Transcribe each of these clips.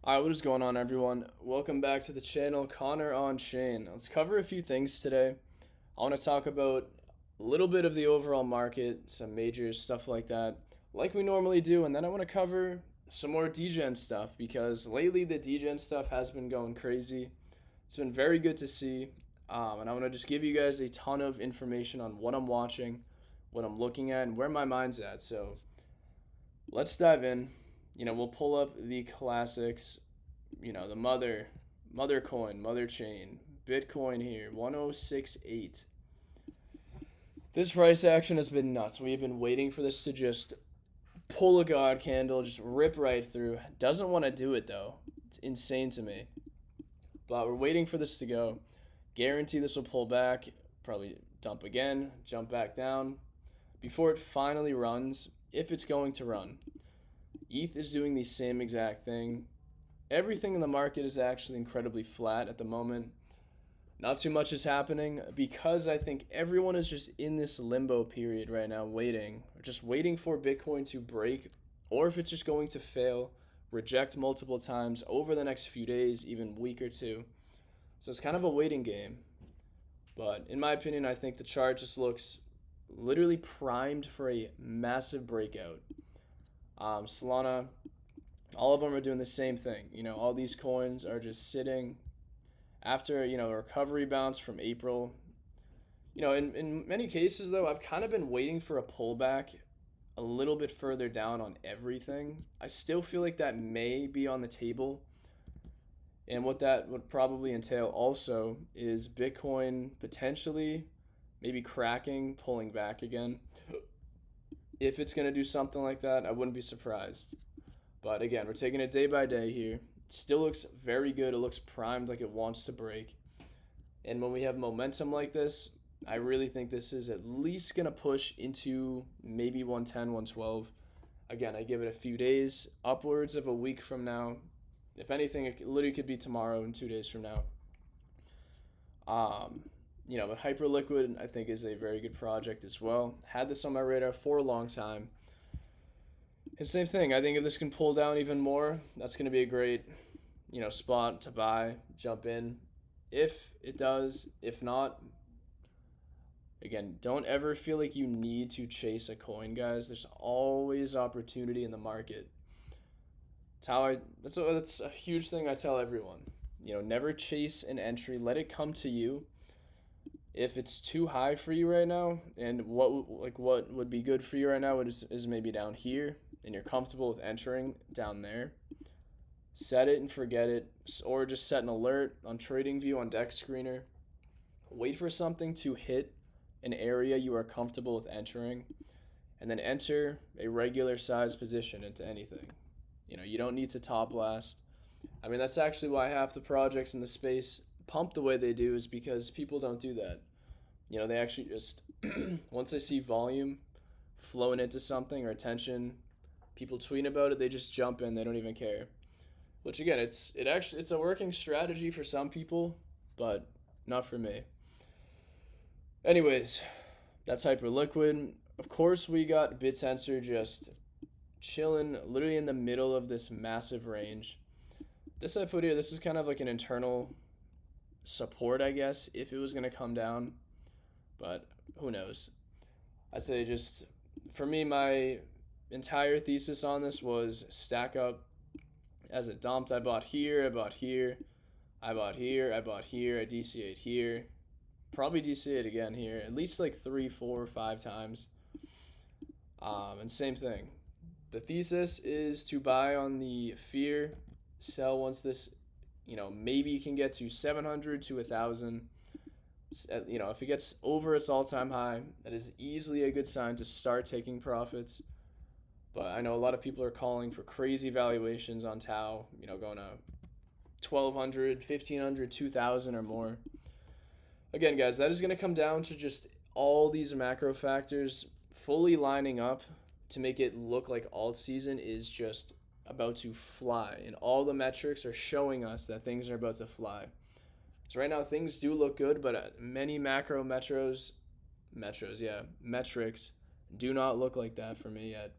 Alright, what is going on, everyone? Welcome back to the channel, Connor on Chain. Let's cover a few things today. I want to talk about a little bit of the overall market, some majors, stuff like that, like we normally do, and then I want to cover some more DGen stuff because lately the DGen stuff has been going crazy. It's been very good to see, and I want to just give you guys a ton of information on what I'm watching, what I'm looking at, and where my mind's at. So let's dive in. We'll pull up the classics, the mother coin, mother chain, Bitcoin here, 1068. This price action has been nuts. We've been waiting for this to just pull a god candle, just rip right through. Doesn't want to do it though. It's insane to me. But we're waiting for this to go. Guarantee this will pull back, probably dump again, jump back down before it finally runs, if it's going to run. ETH is doing the same exact thing. Everything in the market is actually incredibly flat at the moment. Not too much is happening because I think everyone is just in this limbo period right now, just waiting for Bitcoin to break, or if it's just going to fail, reject multiple times over the next few days, even week or two. So it's kind of a waiting game. But in my opinion, I think the chart just looks literally primed for a massive breakout. Solana, all of them are doing the same thing. All these coins are just sitting after, a recovery bounce from April. In many cases, though, I've kind of been waiting for a pullback a little bit further down on everything. I still feel like that may be on the table. And what that would probably entail also is Bitcoin potentially maybe cracking, pulling back again. If it's going to do something like that, I wouldn't be surprised. But again, we're taking it day by day here. It still looks very good. It looks primed like it wants to break. And when we have momentum like this, I really think this is at least going to push into maybe 110, 112. Again, I give it a few days, upwards of a week from now. If anything, it literally could be tomorrow and 2 days from now. But Hyperliquid, I think, is a very good project as well. Had this on my radar for a long time. And same thing, I think if this can pull down even more, that's going to be a great, spot to buy, jump in. If it does, if not, again, don't ever feel like you need to chase a coin, guys. There's always opportunity in the market. That's a huge thing I tell everyone. Never chase an entry. Let it come to you. If it's too high for you right now, and what would be good for you right now is maybe down here, and you're comfortable with entering down there, set it and forget it, or just set an alert on TradingView on Dex Screener. Wait for something to hit an area you are comfortable with entering, and then enter a regular size position into anything. You don't need to top last. I mean, that's actually why half the projects in the space pump the way they do, is because people don't do that. They actually just once they see volume flowing into something or attention, people tweet about it, they just jump in, they don't even care. Which again, it's a working strategy for some people, but not for me. Anyways, that's Hyperliquid. Of course, we got BitTensor just chilling literally in the middle of this massive range. This I put here, this is kind of like an internal support, I guess, if it was going to come down, but who knows. I'd say just for me, my entire thesis on this was stack up as it dumped. I bought here, I bought here, I bought here, I bought here, I DCA'd here, probably DCA'd again here, at least like 3, 4, 5 times. And same thing. The thesis is to buy on the fear, sell once this, maybe you can get to 700 to 1,000. If it gets over its all-time high, that is easily a good sign to start taking profits. But I know a lot of people are calling for crazy valuations on Tau, going to 1,200, 1,500, 2,000 or more. Again, guys, that is going to come down to just all these macro factors fully lining up to make it look like alt season is just about to fly, and all the metrics are showing us that things are about to fly. So right now things do look good, but many metrics do not look like that for me yet.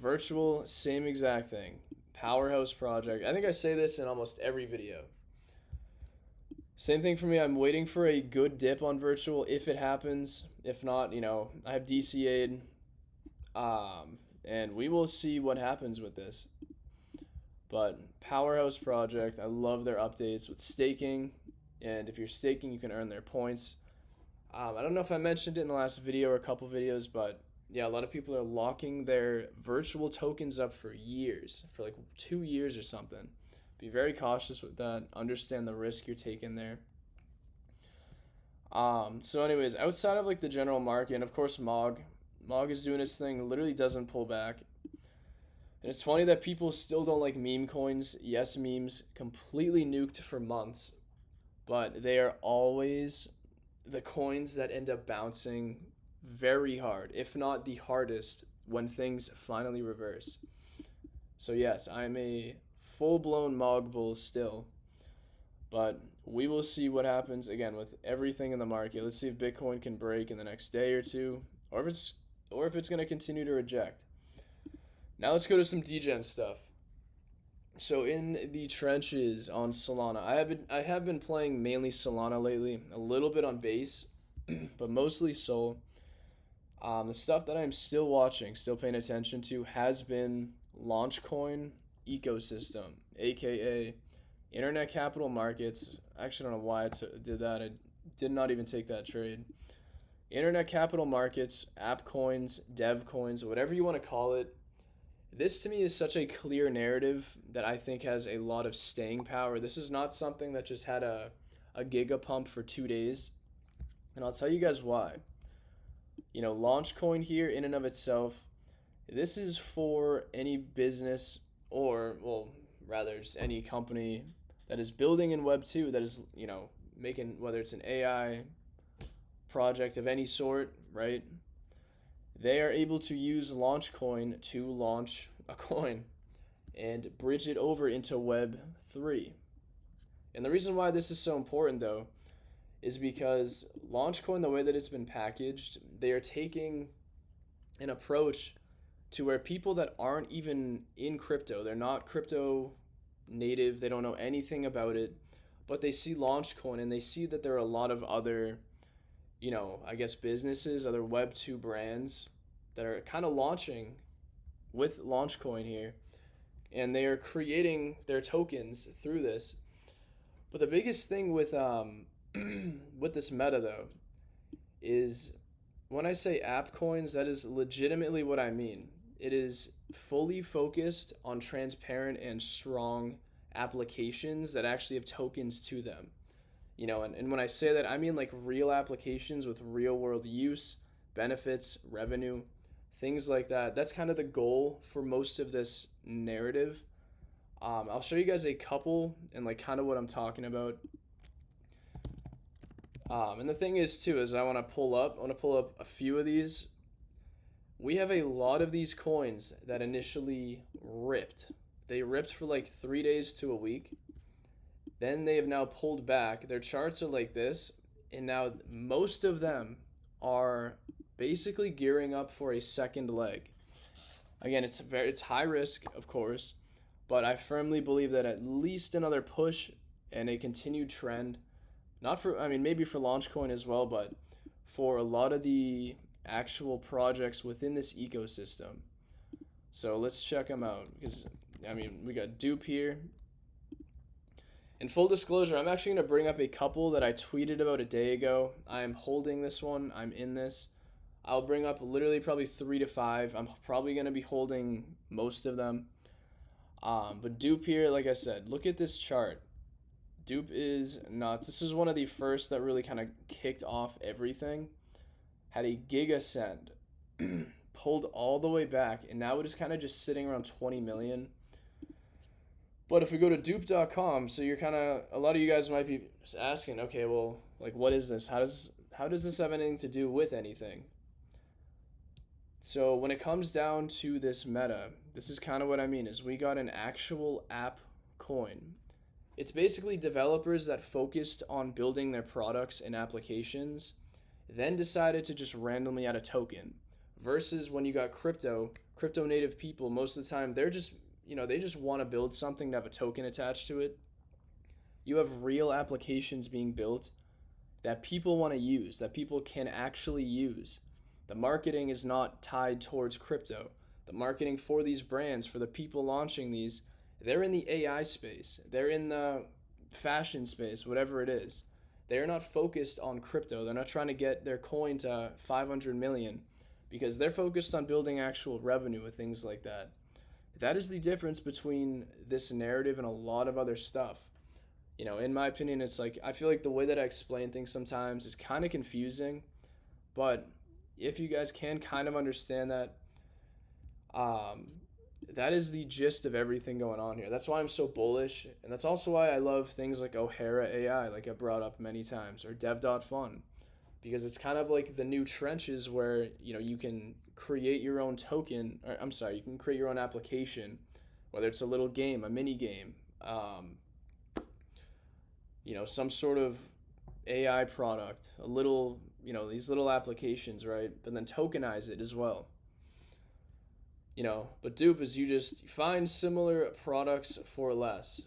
Virtual, same exact thing. Powerhouse project. I think I say this in almost every video. Same thing for me. I'm waiting for a good dip on virtual if it happens. If not, I have DCA'd. And we will see what happens with this. But Powerhouse project, I love their updates with staking. And if you're staking, you can earn their points. I don't know if I mentioned it in the last video or a couple videos, but yeah, a lot of people are locking their virtual tokens up for years, for like 2 years or something. Be very cautious with that. Understand the risk you're taking there. So anyways, outside of like the general market, and of course Mog is doing its thing, literally doesn't pull back. And it's funny that people still don't like meme coins. Yes, memes completely nuked for months, but they are always the coins that end up bouncing very hard, if not the hardest, when things finally reverse. So yes, I'm a full-blown Mog bull still, but we will see what happens again with everything in the market. Let's see if Bitcoin can break in the next day or two, or if it's going to continue to reject. Now let's go to some degen stuff. So in the trenches on Solana, I have been playing mainly Solana lately, a little bit on Base, but mostly Sol. The stuff that I'm still watching, still paying attention to, has been Launchcoin ecosystem, aka Internet Capital Markets. Actually, I don't know why I did that. I did not even take that trade. Internet Capital Markets, app coins, dev coins, whatever you want to call it. This to me is such a clear narrative that I think has a lot of staying power. This is not something that just had a giga pump for 2 days. And I'll tell you guys why. Launchcoin here in and of itself, this is for any business or, well, rather just any company that is building in Web 2 that is, making, whether it's an AI project of any sort, right? They are able to use Launchcoin to launch a coin and bridge it over into Web 3. And the reason why this is so important, though, is because Launchcoin, the way that it's been packaged, they are taking an approach to where people that aren't even in crypto, they're not crypto native, they don't know anything about it, but they see Launchcoin and they see that there are a lot of other, I guess businesses, other Web 2 brands that are kind of launching with Launchcoin here, and they are creating their tokens through this. But the biggest thing with with this meta though is when I say app coins, that is legitimately what I mean. It is fully focused on transparent and strong applications that actually have tokens to them. And when I say that, I mean like real applications with real world use, benefits, revenue, things like that. That's kind of the goal for most of this narrative. I'll show you guys a couple and like kind of what I'm talking about. And the thing is too, is I want to pull up a few of these. We have a lot of these coins that initially ripped. They ripped for like 3 days to a week. Then they have now pulled back. Their charts are like this, and now most of them are basically gearing up for a second leg. Again, it's high risk, of course, but I firmly believe that at least another push and a continued trend, maybe for Launchcoin as well, but for a lot of the actual projects within this ecosystem. So let's check them out, because we got Dupe here. In full disclosure, I'm actually going to bring up a couple that I tweeted about a day ago. I'm holding this one. I'm in this. I'll bring up literally probably 3 to 5. I'm probably going to be holding most of them. But Dupe here, like I said, look at this chart. Dupe is nuts. This is one of the first that really kind of kicked off everything. Had a giga send. Pulled all the way back, and now it is kind of just sitting around 20 million. But if we go to dupe.com, so you're a lot of you guys might be asking, okay, well, like, what is this? How does this have anything to do with anything? So when it comes down to this meta, this is kind of what I mean, is we got an actual app coin. It's basically developers that focused on building their products and applications, then decided to just randomly add a token, versus when you got crypto crypto native people, most of the time, they're just, they just want to build something to have a token attached to it. You have real applications being built that people want to use, that people can actually use. The marketing is not tied towards crypto. The marketing for these brands, for the people launching these, they're in the AI space. They're in the fashion space, whatever it is. They're not focused on crypto. They're not trying to get their coin to 500 million because they're focused on building actual revenue with things like that. That is the difference between this narrative and a lot of other stuff. In my opinion, it's like I feel like the way that I explain things sometimes is kind of confusing, but if you guys can kind of understand that, um, that is the gist of everything going on here. That's why I'm so bullish, and that's also why I love things like O'Hara AI, like I brought up many times, or Dev.Fun, because it's kind of like the new trenches where you can create your own token, or I'm sorry, you can create your own application, whether it's a little game, a mini game, some sort of AI product, a little, these little applications, right? But then tokenize it as well. But dupe is you just find similar products for less.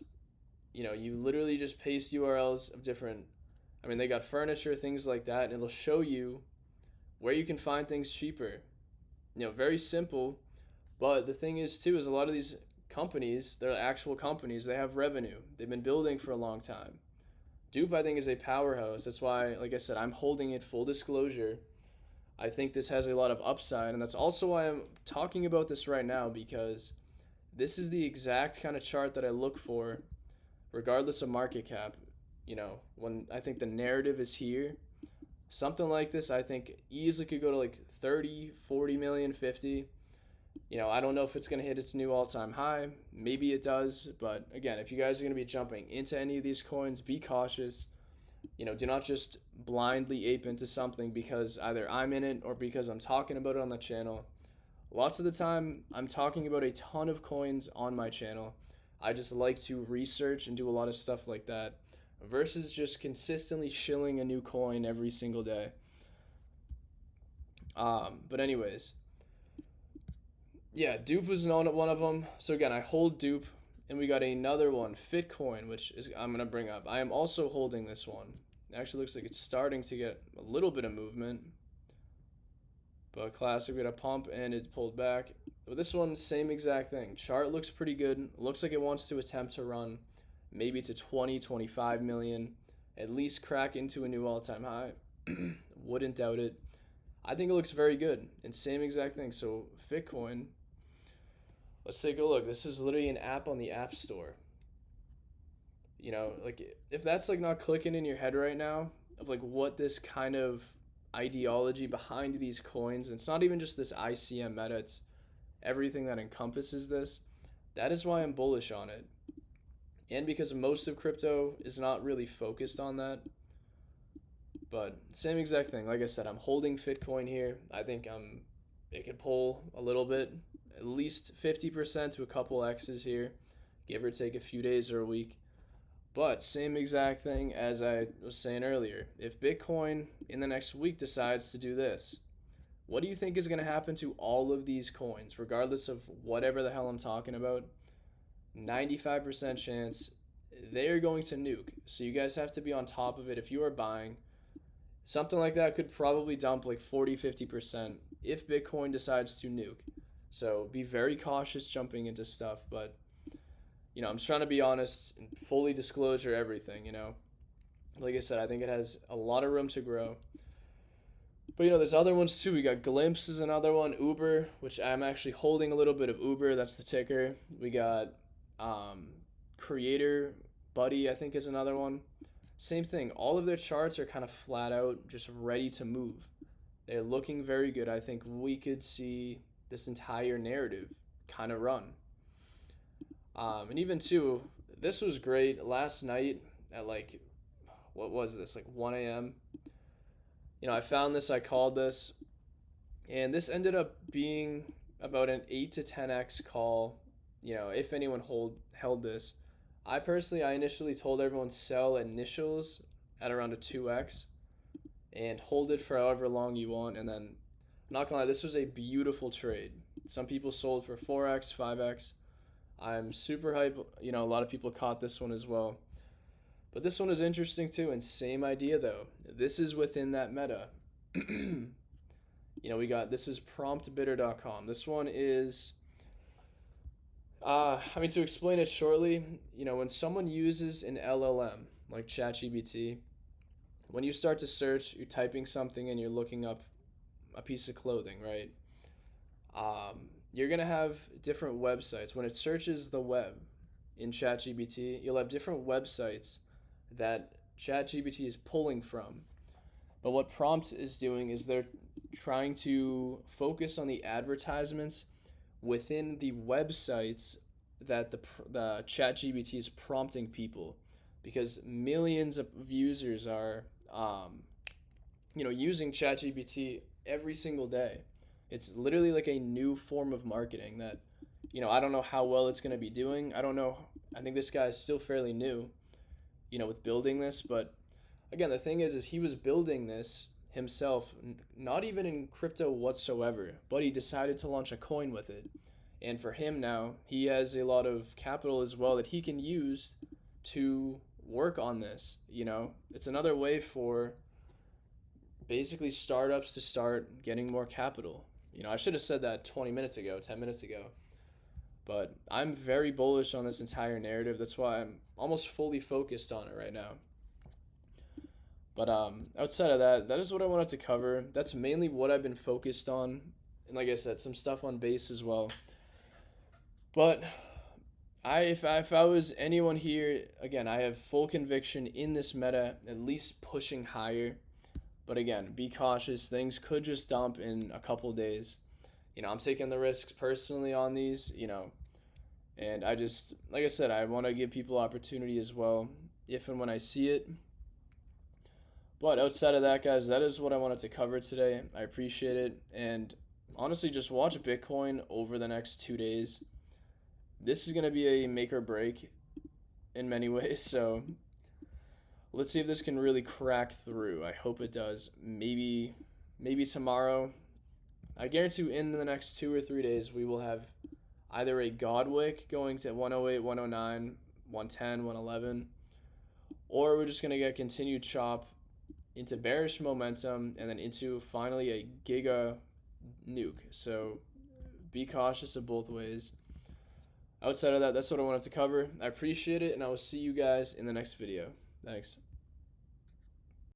You literally just paste URLs of different, they got furniture, things like that, and it'll show you where you can find things cheaper. Very simple. But the thing is, too, is a lot of these companies, they're actual companies, they have revenue. They've been building for a long time. Dupe, I think, is a powerhouse. That's why, like I said, I'm holding it full disclosure. I think this has a lot of upside, and that's also why I'm talking about this right now, because this is the exact kind of chart that I look for, regardless of market cap. When I think the narrative is here, something like this, I think easily could go to like 30, 40 million, 50. I don't know if it's going to hit its new all-time high. Maybe it does. But again, if you guys are going to be jumping into any of these coins, be cautious. Do not just blindly ape into something because either I'm in it or because I'm talking about it on the channel. Lots of the time, I'm talking about a ton of coins on my channel. I just like to research and do a lot of stuff like that versus just consistently shilling a new coin every single day. But anyways, yeah, dupe was one of them. So again, I hold dupe, and we got another one, Fitcoin, which is I'm gonna bring up. I am also holding this one. It actually looks like it's starting to get a little bit of movement, but classic, we got a pump and it pulled back. But this one, same exact thing. Chart looks pretty good. Looks like it wants to attempt to run maybe to 20, 25 million, at least crack into a new all-time high. Wouldn't doubt it. I think it looks very good. And same exact thing. So Fitcoin, let's take a look. This is literally an app on the App Store. Like if that's like not clicking in your head right now of like what this kind of ideology behind these coins, and it's not even just this ICM meta, it's everything that encompasses this. That is why I'm bullish on it. And because most of crypto is not really focused on that. But same exact thing. Like I said, I'm holding Fitcoin here. I think it could pull a little bit, at least 50% to a couple X's here, give or take a few days or a week. But same exact thing as I was saying earlier. If Bitcoin in the next week decides to do this, what do you think is going to happen to all of these coins, regardless of whatever the hell I'm talking about? 95% chance they're going to nuke. So you guys have to be on top of it if you are buying. Something like that could probably dump like 40-50% if Bitcoin decides to nuke. So be very cautious jumping into stuff, but I'm just trying to be honest and fully disclosure everything, Like I said, I think it has a lot of room to grow. But there's other ones too. We got Glimpse is another one, Uber, which I'm actually holding a little bit of Uber, that's the ticker. We got Creator Buddy, I think is another one. Same thing. All of their charts are kind of flat out, just ready to move. They're looking very good. I think we could see this entire narrative kind of run. And even too, this was great last night at like, what was this, like 1 a.m. I found this, I called this, and this ended up being about an 8 to 10x call. If anyone held this. I initially told everyone sell initials at around a 2x and hold it for however long you want. And then, I'm not gonna lie, this was a beautiful trade. Some people sold for 4x, 5x. I'm super hype. You know, a lot of people caught this one as well. But this one is interesting too, and same idea though. This is within that meta. You know, we got this is promptbidder.com. This one is to explain it shortly, you know, when someone uses an LLM like ChatGPT, when you start to search, you're typing something and you're looking up a piece of clothing, right? You're gonna have different websites. When it searches the web in ChatGPT, you'll have different websites that ChatGPT is pulling from. But what Prompt is doing is they're trying to focus on the advertisements within the websites that the ChatGPT is prompting people, because millions of users are using ChatGPT every single day. It's literally like a new form of marketing that, I don't know how well it's going to be doing. I don't know. I think this guy is still fairly new, with building this. But again, the thing is he was building this himself, not even in crypto whatsoever, but he decided to launch a coin with it. And for him now, he has a lot of capital as well that he can use to work on this. It's another way for basically startups to start getting more capital. I should have said that 20 minutes ago, 10 minutes ago. But I'm very bullish on this entire narrative. That's why I'm almost fully focused on it right now. But outside of that, that is what I wanted to cover. That's mainly what I've been focused on. And like I said, some stuff on base as well. But if I was anyone here, again, I have full conviction in this meta, at least pushing higher. But again, be cautious. Things could just dump in a couple days. I'm taking the risks personally on these, and I just, like I said, I want to give people opportunity as well, if and when I see it. But outside of that, guys, that is what I wanted to cover today. I appreciate it. And honestly, just watch Bitcoin over the next 2 days. This is going to be a make or break in many ways. So let's see if this can really crack through. I hope it does. Maybe tomorrow. I guarantee in the next 2 or 3 days, we will have either a Godwick going to 108, 109, 110, 111, or we're just going to get continued chop into bearish momentum and then into finally a giga nuke. So be cautious of both ways. Outside of that, that's what I wanted to cover. I appreciate it, and I will see you guys in the next video. Thanks.